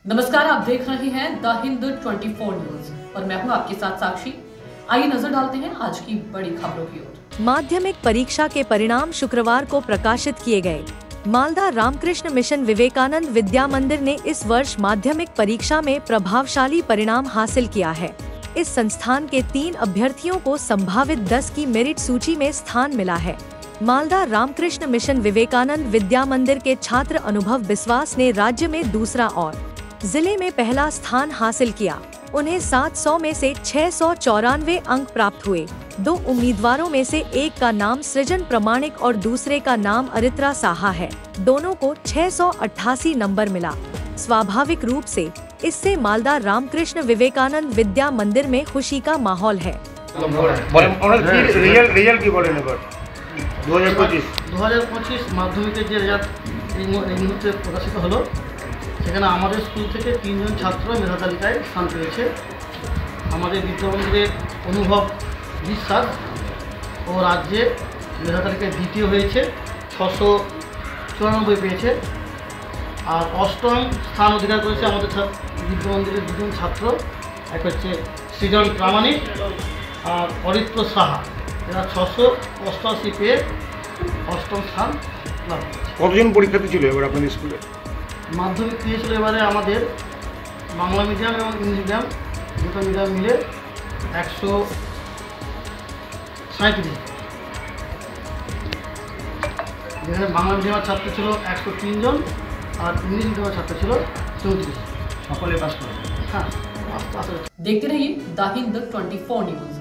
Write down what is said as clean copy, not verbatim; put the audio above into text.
नमस्कार, आप देख रहे हैं द हिंद 24 न्यूज और मैं हूं आपके साथ साक्षी। आइए नजर डालते हैं आज की बड़ी खबरों की ओर। माध्यमिक परीक्षा के परिणाम शुक्रवार को प्रकाशित किए गए। मालदा रामकृष्ण मिशन विवेकानंद विद्या मंदिर ने इस वर्ष माध्यमिक परीक्षा में प्रभावशाली परिणाम हासिल किया है। इस संस्थान के 3 अभ्यर्थियों को संभावित 10 की मेरिट सूची में स्थान मिला है। मालदा रामकृष्ण मिशन विवेकानंद विद्या मंदिर के छात्र अनुभव बिस्वास ने राज्य में दूसरा और जिले में पहला स्थान हासिल किया। उन्हें 700 में से 694 अंक प्राप्त हुए। 2 उम्मीदवारों में से एक का नाम सृजन प्रमाणिक और दूसरे का नाम अरित्रा साहा है। दोनों को 688 नंबर मिला। स्वाभाविक रूप से इससे मालदा रामकृष्ण विवेकानंद विद्या मंदिर में खुशी का माहौल है। 2025 মাধ্যমিকের যে রেজাল্ট এই মুহূর্তে প্রকাশিত হলো, সেখানে আমাদের স্কুল থেকে 3 জন ছাত্র মেধা তালিকায় স্থান পেয়েছে। আমাদের বিদ্যামন্দিরের অনুভব বিশ্বাস ও রাজ্যে মেধা তালিকায় দ্বিতীয় হয়েছে, 694 পেয়েছে। আর অষ্টম স্থান অধিকার করেছে আমাদের বিদ্যামন্দিরের 2 জন ছাত্র, এক হচ্ছে সৃজন প্রামাণিক আর অরিত্র সাহা। এরা 688 পেয়ে অষ্টম স্থান লাভ করেছে। কতজন পরীক্ষার্থী ছিল এবার আপনাদের স্কুলে? মাধ্যমিক দিয়েছিল এবারে আমাদের বাংলা মিডিয়াম এবং ইংলিশ মিডিয়াম দুটো মিডিয়াম মিলে 137। যেখানে বাংলা মিডিয়ামের ছাত্র ছিল 103 জন আর ইংলিশ মিডিয়ামের ছাত্র ছিল 34। সকলে পাস করে। হ্যাঁ, देखते रहिए द हिंद 24 न्यूज।